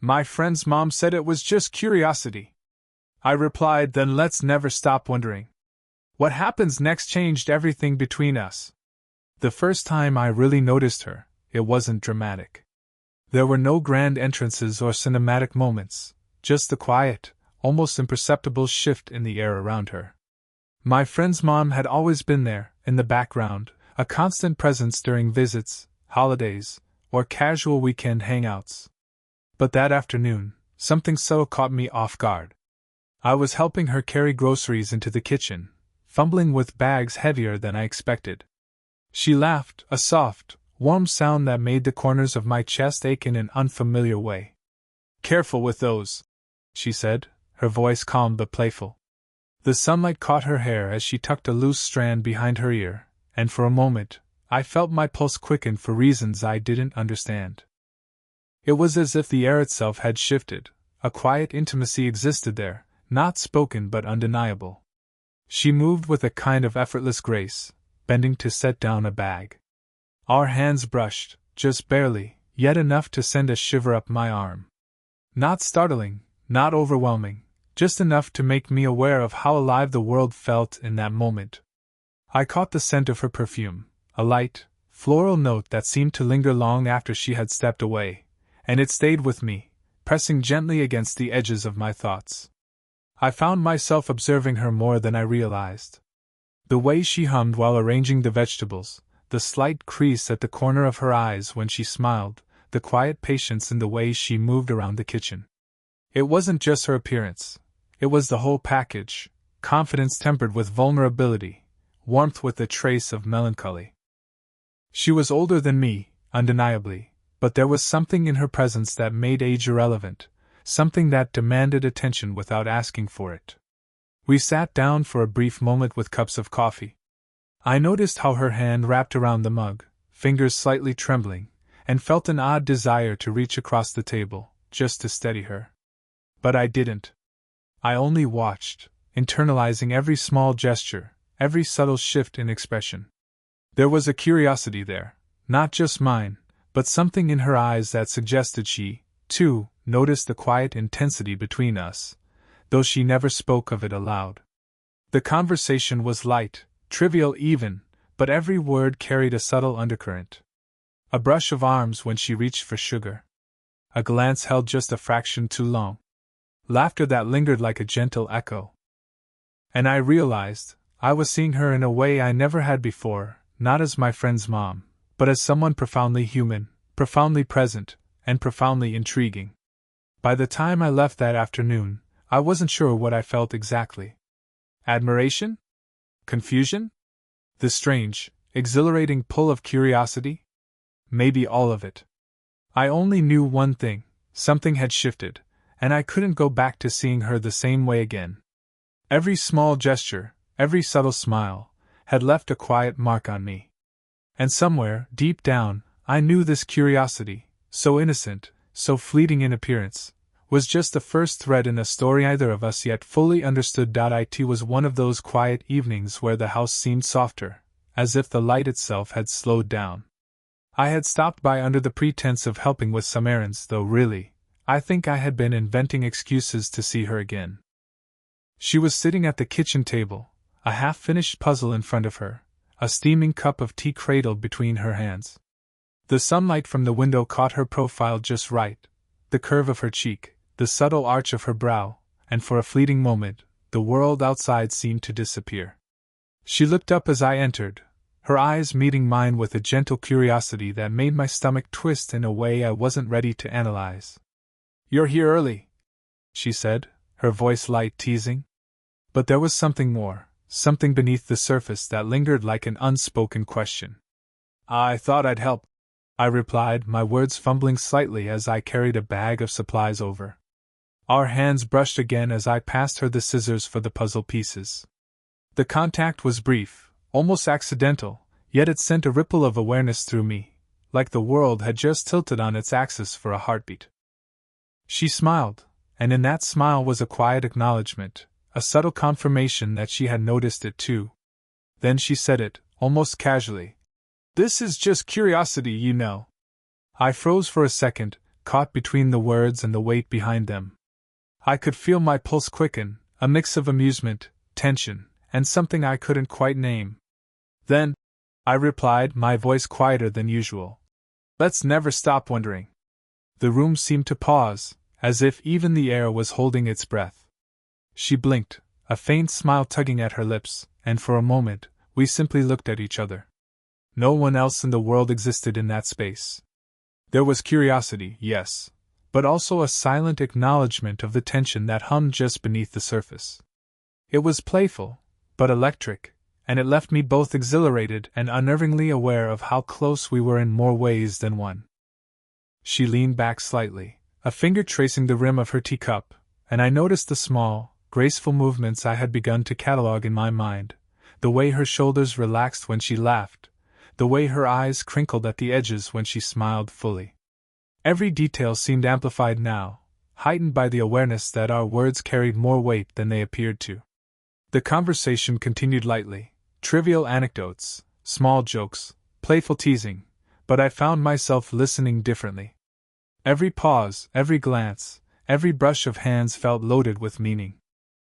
My friend's mom said it was just curiosity. I replied, then let's never stop wondering. What happens next changed everything between us. The first time I really noticed her, it wasn't dramatic. There were no grand entrances or cinematic moments, just the quiet, almost imperceptible shift in the air around her. My friend's mom had always been there, in the background, a constant presence during visits, holidays, or casual weekend hangouts. But that afternoon, something subtle caught me off guard. I was helping her carry groceries into the kitchen, fumbling with bags heavier than I expected. She laughed, a soft, warm sound that made the corners of my chest ache in an unfamiliar way. "Careful with those," she said, her voice calm but playful. The sunlight caught her hair as she tucked a loose strand behind her ear, and for a moment, I felt my pulse quicken for reasons I didn't understand. It was as if the air itself had shifted, a quiet intimacy existed there, not spoken but undeniable. She moved with a kind of effortless grace, bending to set down a bag. Our hands brushed, just barely, yet enough to send a shiver up my arm. Not startling, not overwhelming, just enough to make me aware of how alive the world felt in that moment. I caught the scent of her perfume, a light, floral note that seemed to linger long after she had stepped away, and it stayed with me, pressing gently against the edges of my thoughts. I found myself observing her more than I realized. The way she hummed while arranging the vegetables, the slight crease at the corner of her eyes when she smiled, the quiet patience in the way she moved around the kitchen. It wasn't just her appearance. It was the whole package, confidence tempered with vulnerability, warmth with a trace of melancholy. She was older than me, undeniably, but there was something in her presence that made age irrelevant, something that demanded attention without asking for it. We sat down for a brief moment with cups of coffee. I noticed how her hand wrapped around the mug, fingers slightly trembling, and felt an odd desire to reach across the table, just to steady her. But I didn't. I only watched, internalizing every small gesture, every subtle shift in expression. There was a curiosity there, not just mine, but something in her eyes that suggested she, too, noticed the quiet intensity between us, though she never spoke of it aloud. The conversation was light, trivial even, but every word carried a subtle undercurrent. A brush of arms when she reached for sugar. A glance held just a fraction too long. Laughter that lingered like a gentle echo. And I realized, I was seeing her in a way I never had before, not as my friend's mom, but as someone profoundly human, profoundly present, and profoundly intriguing. By the time I left that afternoon, I wasn't sure what I felt exactly. Admiration? Confusion? The strange, exhilarating pull of curiosity? Maybe all of it. I only knew one thing: something had shifted, and I couldn't go back to seeing her the same way again. Every small gesture, every subtle smile, had left a quiet mark on me. And somewhere, deep down, I knew this curiosity, so innocent, so fleeting in appearance, was just the first thread in a story either of us yet fully understood. It was one of those quiet evenings where the house seemed softer, as if the light itself had slowed down. I had stopped by under the pretense of helping with some errands, though really, I think I had been inventing excuses to see her again. She was sitting at the kitchen table, a half-finished puzzle in front of her, a steaming cup of tea cradled between her hands. The sunlight from the window caught her profile just right, the curve of her cheek, the subtle arch of her brow, and for a fleeting moment, the world outside seemed to disappear. She looked up as I entered, her eyes meeting mine with a gentle curiosity that made my stomach twist in a way I wasn't ready to analyze. "You're here early," she said, her voice light, teasing. But there was something more, something beneath the surface that lingered like an unspoken question. "I thought I'd help," I replied, my words fumbling slightly as I carried a bag of supplies over. Our hands brushed again as I passed her the scissors for the puzzle pieces. The contact was brief, almost accidental, yet it sent a ripple of awareness through me, like the world had just tilted on its axis for a heartbeat. She smiled, and in that smile was a quiet acknowledgement, a subtle confirmation that she had noticed it too. Then she said it, almost casually. "This is just curiosity, you know." I froze for a second, caught between the words and the weight behind them. I could feel my pulse quicken, a mix of amusement, tension, and something I couldn't quite name. "Then," I replied, my voice quieter than usual, "let's never stop wondering." The room seemed to pause, as if even the air was holding its breath. She blinked, a faint smile tugging at her lips, and for a moment, we simply looked at each other. No one else in the world existed in that space. There was curiosity, yes, but also a silent acknowledgement of the tension that hummed just beneath the surface. It was playful, but electric, and it left me both exhilarated and unnervingly aware of how close we were in more ways than one. She leaned back slightly, a finger tracing the rim of her teacup, and I noticed the small, graceful movements I had begun to catalogue in my mind, the way her shoulders relaxed when she laughed, the way her eyes crinkled at the edges when she smiled fully. Every detail seemed amplified now, heightened by the awareness that our words carried more weight than they appeared to. The conversation continued lightly, trivial anecdotes, small jokes, playful teasing, but I found myself listening differently. Every pause, every glance, every brush of hands felt loaded with meaning.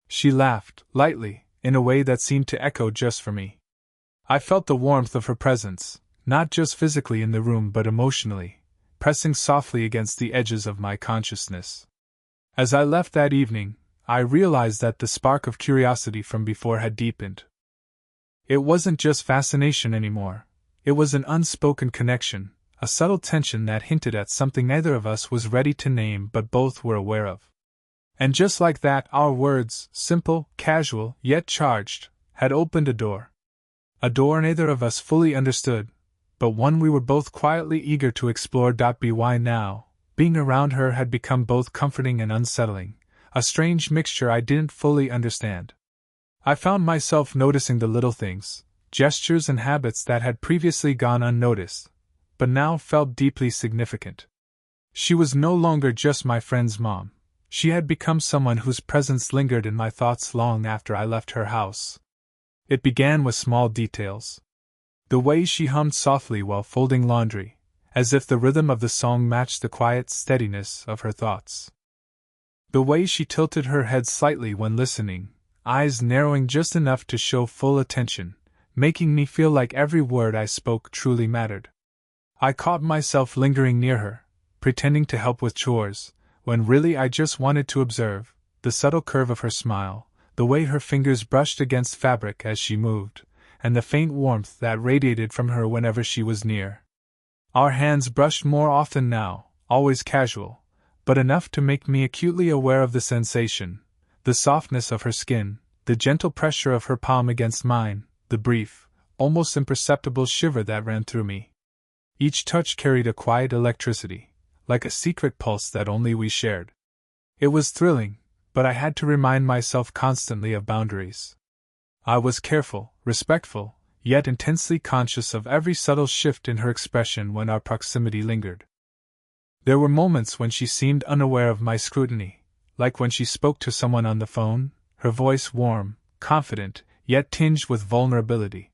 She laughed, lightly, in a way that seemed to echo just for me. I felt the warmth of her presence, not just physically in the room but emotionally, pressing softly against the edges of my consciousness. As I left that evening, I realized that the spark of curiosity from before had deepened. It wasn't just fascination anymore, it was an unspoken connection, a subtle tension that hinted at something neither of us was ready to name but both were aware of. And just like that, our words, simple, casual, yet charged, had opened a door. A door neither of us fully understood, but one we were both quietly eager to explore. By now, being around her had become both comforting and unsettling, a strange mixture I didn't fully understand. I found myself noticing the little things, gestures and habits that had previously gone unnoticed, but now felt deeply significant. She was no longer just my friend's mom. She had become someone whose presence lingered in my thoughts long after I left her house. It began with small details. The way she hummed softly while folding laundry, as if the rhythm of the song matched the quiet steadiness of her thoughts. The way she tilted her head slightly when listening, eyes narrowing just enough to show full attention, making me feel like every word I spoke truly mattered. I caught myself lingering near her, pretending to help with chores, when really I just wanted to observe the subtle curve of her smile, the way her fingers brushed against fabric as she moved, and the faint warmth that radiated from her whenever she was near. Our hands brushed more often now, always casual, but enough to make me acutely aware of the sensation, the softness of her skin, the gentle pressure of her palm against mine, the brief, almost imperceptible shiver that ran through me. Each touch carried a quiet electricity, like a secret pulse that only we shared. It was thrilling, but I had to remind myself constantly of boundaries. I was careful, respectful, yet intensely conscious of every subtle shift in her expression when our proximity lingered. There were moments when she seemed unaware of my scrutiny, like when she spoke to someone on the phone, her voice warm, confident, yet tinged with vulnerability.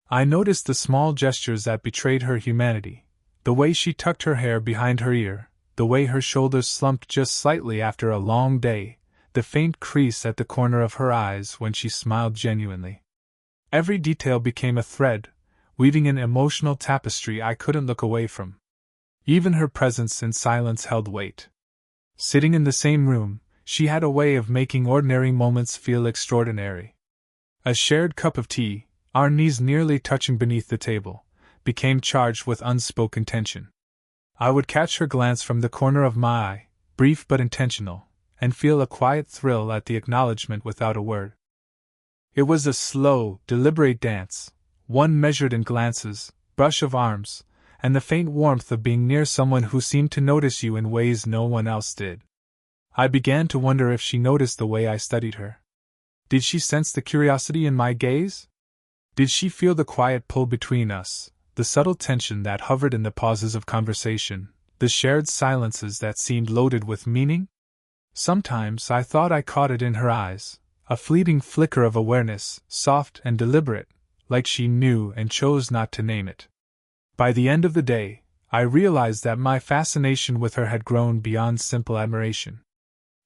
I noticed the small gestures that betrayed her humanity, the way she tucked her hair behind her ear, the way her shoulders slumped just slightly after a long day, the faint crease at the corner of her eyes when she smiled genuinely. Every detail became a thread, weaving an emotional tapestry I couldn't look away from. Even her presence in silence held weight. Sitting in the same room, she had a way of making ordinary moments feel extraordinary. A shared cup of tea, our knees nearly touching beneath the table, became charged with unspoken tension. I would catch her glance from the corner of my eye, brief but intentional, and feel a quiet thrill at the acknowledgement without a word. It was a slow, deliberate dance, one measured in glances, brush of arms, and the faint warmth of being near someone who seemed to notice you in ways no one else did. I began to wonder if she noticed the way I studied her. Did she sense the curiosity in my gaze? Did she feel the quiet pull between us, the subtle tension that hovered in the pauses of conversation, the shared silences that seemed loaded with meaning? Sometimes I thought I caught it in her eyes, a fleeting flicker of awareness, soft and deliberate, like she knew and chose not to name it. By the end of the day, I realized that my fascination with her had grown beyond simple admiration.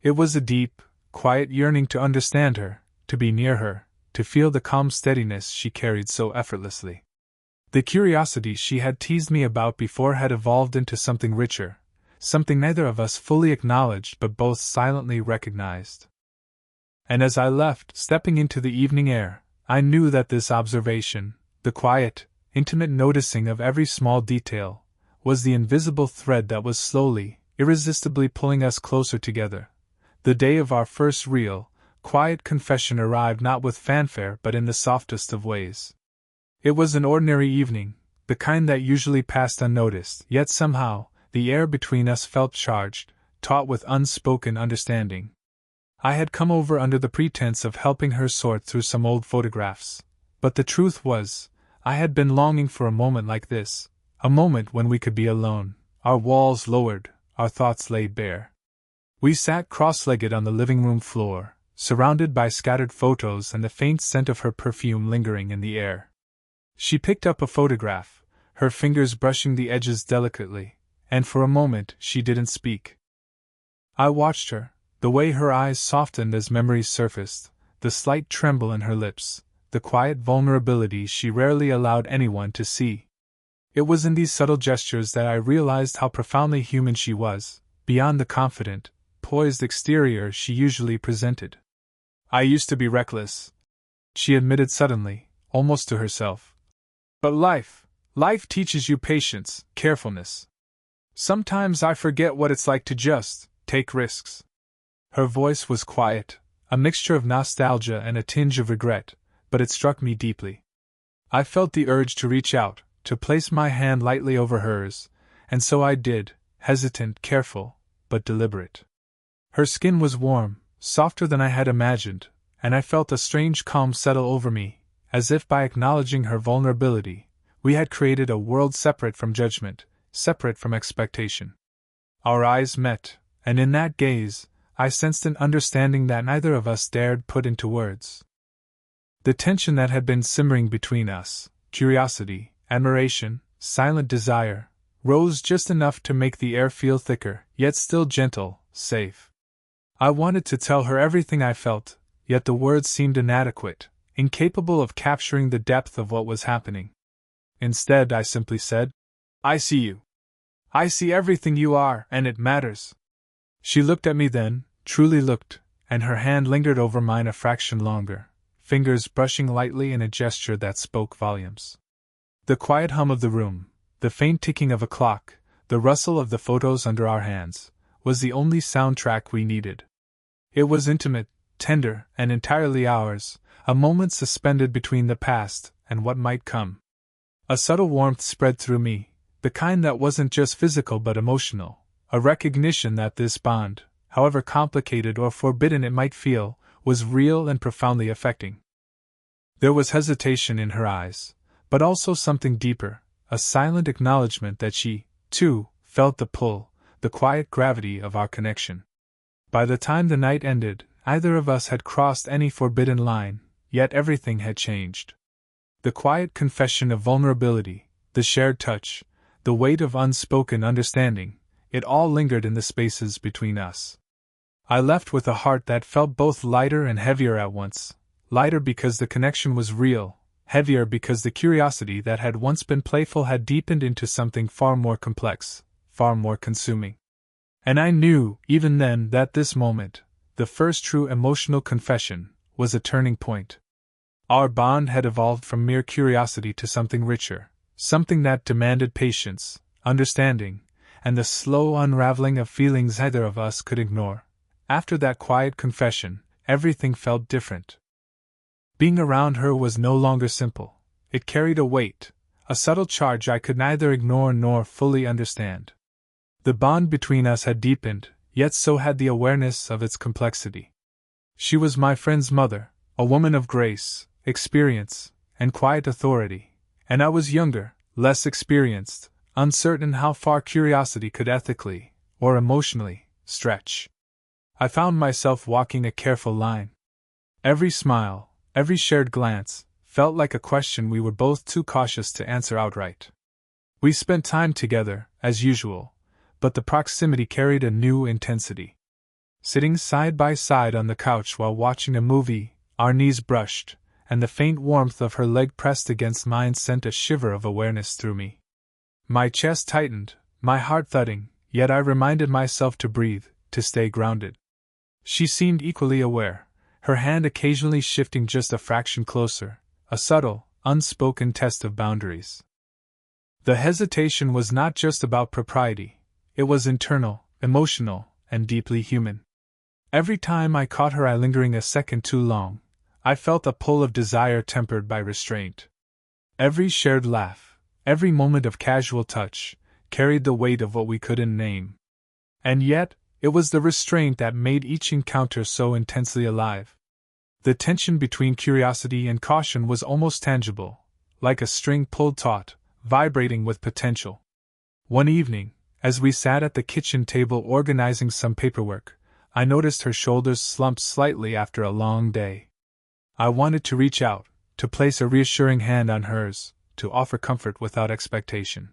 It was a deep, quiet yearning to understand her, to be near her, to feel the calm steadiness she carried so effortlessly. The curiosity she had teased me about before had evolved into something richer, something neither of us fully acknowledged but both silently recognized. And as I left, stepping into the evening air, I knew that this observation, the quiet, intimate noticing of every small detail, was the invisible thread that was slowly, irresistibly pulling us closer together. The day of our first real, quiet confession arrived not with fanfare but in the softest of ways. It was an ordinary evening, the kind that usually passed unnoticed, yet somehow, the air between us felt charged, taut with unspoken understanding. I had come over under the pretense of helping her sort through some old photographs, but the truth was, I had been longing for a moment like this, a moment when we could be alone, our walls lowered, our thoughts laid bare. We sat cross-legged on the living room floor, surrounded by scattered photos and the faint scent of her perfume lingering in the air. She picked up a photograph, her fingers brushing the edges delicately, and for a moment she didn't speak. I watched her, the way her eyes softened as memories surfaced, the slight tremble in her lips, the quiet vulnerability she rarely allowed anyone to see. It was in these subtle gestures that I realized how profoundly human she was, beyond the confident, poised exterior she usually presented. "I used to be reckless," she admitted suddenly, almost to herself. "But life teaches you patience, carefulness. Sometimes I forget what it's like to just take risks." Her voice was quiet, a mixture of nostalgia and a tinge of regret, but it struck me deeply. I felt the urge to reach out, to place my hand lightly over hers, and so I did, hesitant, careful, but deliberate. Her skin was warm, softer than I had imagined, and I felt a strange calm settle over me, as if by acknowledging her vulnerability, we had created a world separate from judgment, separate from expectation. Our eyes met, and in that gaze, I sensed an understanding that neither of us dared put into words. The tension that had been simmering between us, curiosity, admiration, silent desire, rose just enough to make the air feel thicker, yet still gentle, safe. I wanted to tell her everything I felt, yet the words seemed inadequate, incapable of capturing the depth of what was happening. Instead, I simply said, "I see you. I see everything you are, and it matters." She looked at me then, truly looked, and her hand lingered over mine a fraction longer, fingers brushing lightly in a gesture that spoke volumes. The quiet hum of the room, the faint ticking of a clock, the rustle of the photos under our hands, was the only soundtrack we needed. It was intimate, tender, and entirely ours, a moment suspended between the past and what might come. A subtle warmth spread through me, the kind that wasn't just physical but emotional, a recognition that this bond, however complicated or forbidden it might feel, was real and profoundly affecting. There was hesitation in her eyes, but also something deeper, a silent acknowledgement that she, too, felt the pull, the quiet gravity of our connection. By the time the night ended, neither of us had crossed any forbidden line, yet everything had changed. The quiet confession of vulnerability, the shared touch, the weight of unspoken understanding, it all lingered in the spaces between us. I left with a heart that felt both lighter and heavier at once, lighter because the connection was real, heavier because the curiosity that had once been playful had deepened into something far more complex, far more consuming. And I knew, even then, that this moment, the first true emotional confession, was a turning point. Our bond had evolved from mere curiosity to something richer, something that demanded patience, understanding, and the slow unraveling of feelings neither of us could ignore. After that quiet confession, everything felt different. Being around her was no longer simple. It carried a weight, a subtle charge I could neither ignore nor fully understand. The bond between us had deepened, yet so had the awareness of its complexity. She was my friend's mother, a woman of grace, experience, and quiet authority, and I was younger, less experienced, uncertain how far curiosity could ethically, or emotionally, stretch. I found myself walking a careful line. Every smile, every shared glance, felt like a question we were both too cautious to answer outright. We spent time together, as usual, but the proximity carried a new intensity. Sitting side by side on the couch while watching a movie, our knees brushed, and the faint warmth of her leg pressed against mine sent a shiver of awareness through me. My chest tightened, my heart thudding, yet I reminded myself to breathe, to stay grounded. She seemed equally aware, her hand occasionally shifting just a fraction closer, a subtle, unspoken test of boundaries. The hesitation was not just about propriety, it was internal, emotional, and deeply human. Every time I caught her eye lingering a second too long, I felt a pull of desire tempered by restraint. Every shared laugh, every moment of casual touch, carried the weight of what we couldn't name. And yet, it was the restraint that made each encounter so intensely alive. The tension between curiosity and caution was almost tangible, like a string pulled taut, vibrating with potential. One evening, as we sat at the kitchen table organizing some paperwork, I noticed her shoulders slumped slightly after a long day. I wanted to reach out, to place a reassuring hand on hers, to offer comfort without expectation.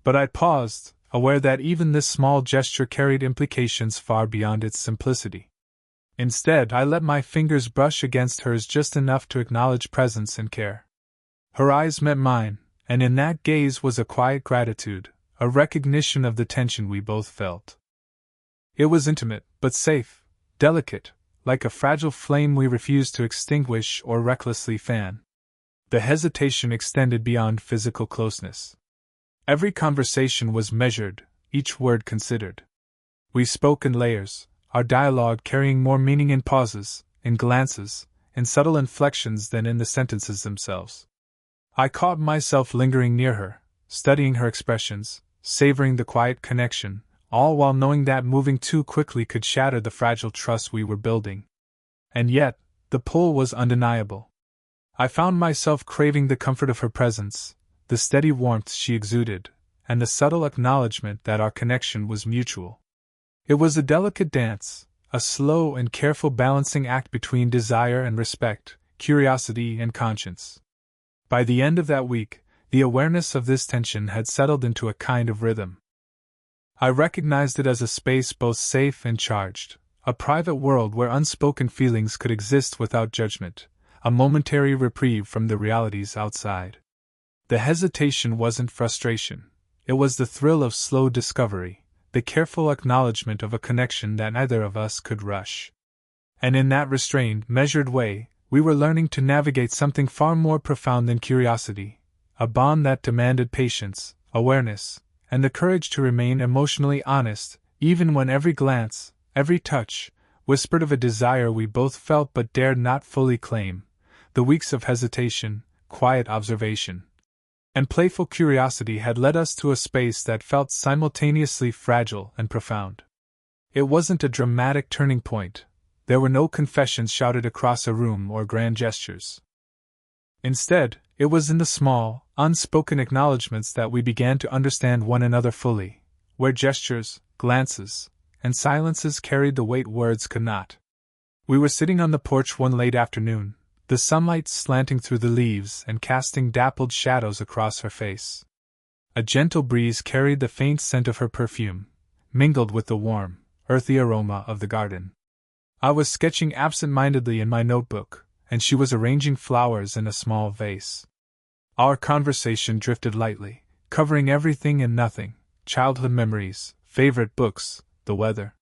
But I paused, aware that even this small gesture carried implications far beyond its simplicity. Instead, I let my fingers brush against hers just enough to acknowledge presence and care. Her eyes met mine, and in that gaze was a quiet gratitude, a recognition of the tension we both felt. It was intimate, but safe, delicate, like a fragile flame we refused to extinguish or recklessly fan. The hesitation extended beyond physical closeness. Every conversation was measured, each word considered. We spoke in layers, our dialogue carrying more meaning in pauses, in glances, in subtle inflections than in the sentences themselves. I caught myself lingering near her, studying her expressions, savoring the quiet connection, all while knowing that moving too quickly could shatter the fragile trust we were building. And yet, the pull was undeniable. I found myself craving the comfort of her presence, the steady warmth she exuded, and the subtle acknowledgement that our connection was mutual. It was a delicate dance, a slow and careful balancing act between desire and respect, curiosity and conscience. By the end of that week, the awareness of this tension had settled into a kind of rhythm. I recognized it as a space both safe and charged, a private world where unspoken feelings could exist without judgment, a momentary reprieve from the realities outside. The hesitation wasn't frustration, it was the thrill of slow discovery, the careful acknowledgement of a connection that neither of us could rush. And in that restrained, measured way, we were learning to navigate something far more profound than curiosity, a bond that demanded patience, awareness, and the courage to remain emotionally honest, even when every glance, every touch, whispered of a desire we both felt but dared not fully claim. The weeks of hesitation, quiet observation, and playful curiosity had led us to a space that felt simultaneously fragile and profound. It wasn't a dramatic turning point. There were no confessions shouted across a room or grand gestures. Instead, it was in the small, unspoken acknowledgments that we began to understand one another fully, where gestures, glances, and silences carried the weight words could not. We were sitting on the porch one late afternoon, the sunlight slanting through the leaves and casting dappled shadows across her face. A gentle breeze carried the faint scent of her perfume, mingled with the warm, earthy aroma of the garden. I was sketching absent-mindedly in my notebook, and she was arranging flowers in a small vase. Our conversation drifted lightly, covering everything and nothing, childhood memories, favorite books, the weather.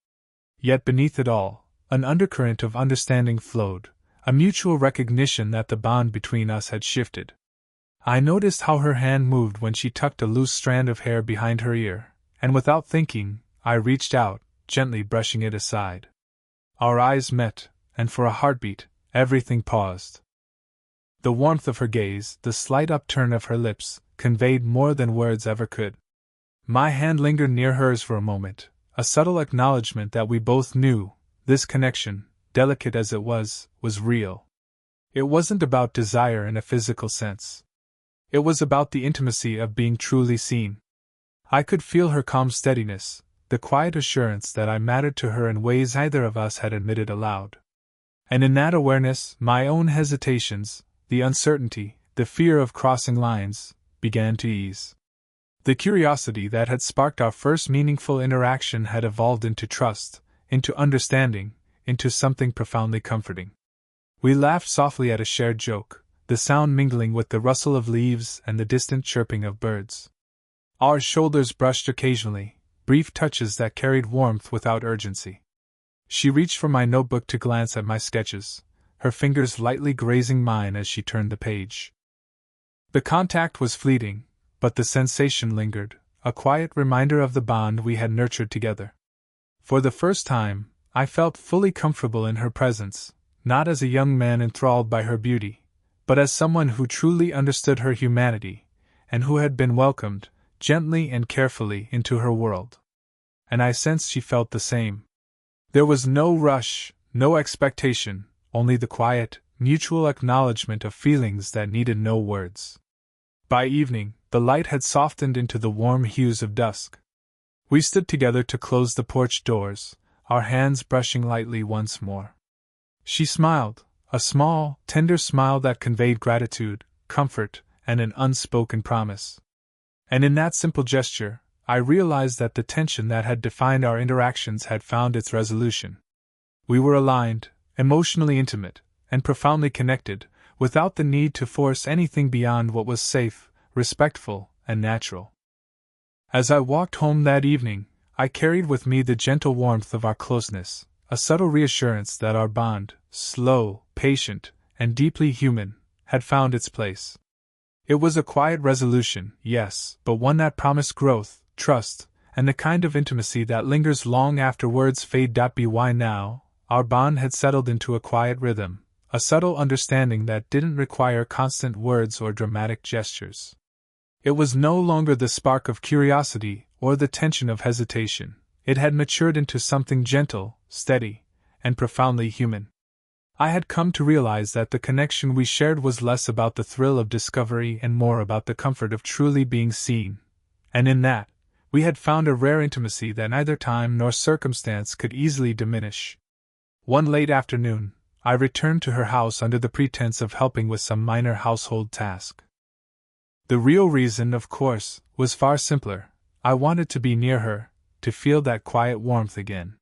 Yet beneath it all, an undercurrent of understanding flowed, a mutual recognition that the bond between us had shifted. I noticed how her hand moved when she tucked a loose strand of hair behind her ear, and without thinking, I reached out, gently brushing it aside. Our eyes met, and for a heartbeat, everything paused. The warmth of her gaze, the slight upturn of her lips, conveyed more than words ever could. My hand lingered near hers for a moment, a subtle acknowledgement that we both knew, this connection, delicate as it was real. It wasn't about desire in a physical sense. It was about the intimacy of being truly seen. I could feel her calm steadiness, the quiet assurance that I mattered to her in ways neither of us had admitted aloud. And in that awareness, my own hesitations, the uncertainty, the fear of crossing lines, began to ease. The curiosity that had sparked our first meaningful interaction had evolved into trust, into understanding, into something profoundly comforting. We laughed softly at a shared joke, the sound mingling with the rustle of leaves and the distant chirping of birds. Our shoulders brushed occasionally, brief touches that carried warmth without urgency. She reached for my notebook to glance at my sketches, her fingers lightly grazing mine as she turned the page. The contact was fleeting, but the sensation lingered, a quiet reminder of the bond we had nurtured together. For the first time, I felt fully comfortable in her presence, not as a young man enthralled by her beauty, but as someone who truly understood her humanity, and who had been welcomed, gently and carefully, into her world. And I sensed she felt the same. There was no rush, no expectation, only the quiet, mutual acknowledgement of feelings that needed no words. By evening, the light had softened into the warm hues of dusk. We stood together to close the porch doors, our hands brushing lightly once more. She smiled, a small, tender smile that conveyed gratitude, comfort, and an unspoken promise. And in that simple gesture, I realized that the tension that had defined our interactions had found its resolution. We were aligned, emotionally intimate, and profoundly connected, without the need to force anything beyond what was safe, respectful, and natural. As I walked home that evening, I carried with me the gentle warmth of our closeness, a subtle reassurance that our bond, slow, patient, and deeply human, had found its place. It was a quiet resolution, yes, but one that promised growth, trust, and the kind of intimacy that lingers long after words fade. By now, our bond had settled into a quiet rhythm, a subtle understanding that didn't require constant words or dramatic gestures. It was no longer the spark of curiosity or the tension of hesitation. It had matured into something gentle, steady, and profoundly human. I had come to realize that the connection we shared was less about the thrill of discovery and more about the comfort of truly being seen. And in that, we had found a rare intimacy that neither time nor circumstance could easily diminish. One late afternoon, I returned to her house under the pretense of helping with some minor household task. The real reason, of course, was far simpler. I wanted to be near her, to feel that quiet warmth again.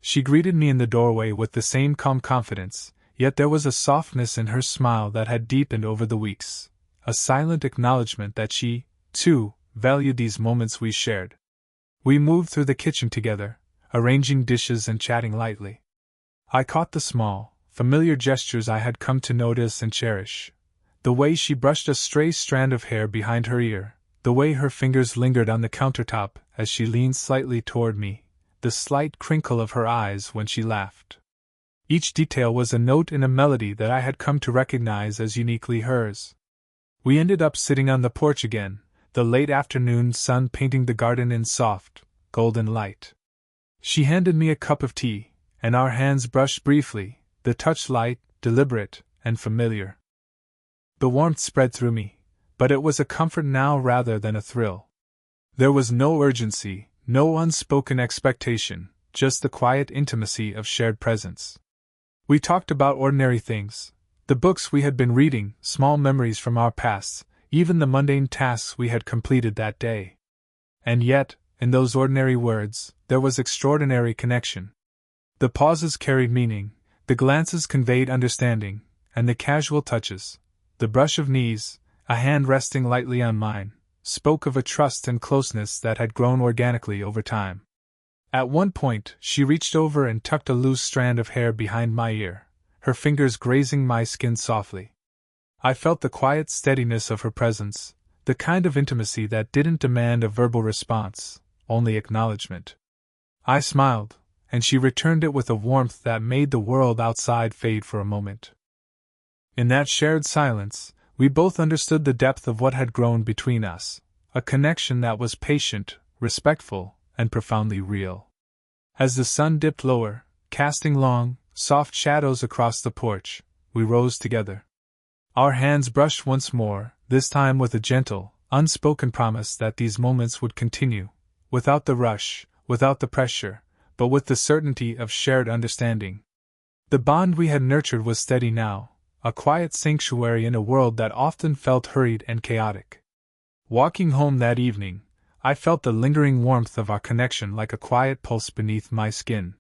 She greeted me in the doorway with the same calm confidence, yet there was a softness in her smile that had deepened over the weeks, a silent acknowledgement that she, too, valued these moments we shared. We moved through the kitchen together, arranging dishes and chatting lightly. I caught the small, familiar gestures I had come to notice and cherish. The way she brushed a stray strand of hair behind her ear, the way her fingers lingered on the countertop as she leaned slightly toward me, the slight crinkle of her eyes when she laughed. Each detail was a note in a melody that I had come to recognize as uniquely hers. We ended up sitting on the porch again, the late afternoon sun painting the garden in soft, golden light. She handed me a cup of tea, and our hands brushed briefly, the touch light, deliberate, and familiar. The warmth spread through me, but it was a comfort now rather than a thrill. There was no urgency, no unspoken expectation, just the quiet intimacy of shared presence. We talked about ordinary things, the books we had been reading, small memories from our pasts, even the mundane tasks we had completed that day. And yet, in those ordinary words, there was extraordinary connection. The pauses carried meaning, the glances conveyed understanding, and the casual touches, the brush of knees, a hand resting lightly on mine, spoke of a trust and closeness that had grown organically over time. At one point, she reached over and tucked a loose strand of hair behind my ear, her fingers grazing my skin softly. I felt the quiet steadiness of her presence, the kind of intimacy that didn't demand a verbal response, only acknowledgement. I smiled, and she returned it with a warmth that made the world outside fade for a moment. In that shared silence, we both understood the depth of what had grown between us, a connection that was patient, respectful, and profoundly real. As the sun dipped lower, casting long, soft shadows across the porch, we rose together. Our hands brushed once more, this time with a gentle, unspoken promise that these moments would continue, without the rush, without the pressure, but with the certainty of shared understanding. The bond we had nurtured was steady now, a quiet sanctuary in a world that often felt hurried and chaotic. Walking home that evening, I felt the lingering warmth of our connection like a quiet pulse beneath my skin.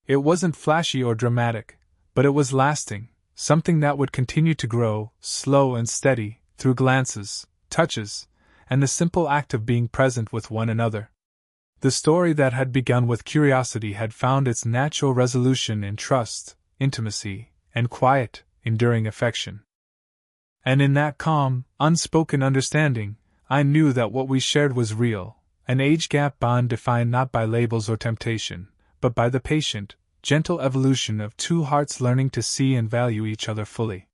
It wasn't flashy or dramatic, but it was lasting, something that would continue to grow, slow and steady, through glances, touches, and the simple act of being present with one another. The story that had begun with curiosity had found its natural resolution in trust, intimacy, and quiet, enduring affection. And in that calm, unspoken understanding, I knew that what we shared was real, an age-gap bond defined not by labels or temptation, but by the patient, gentle evolution of two hearts learning to see and value each other fully.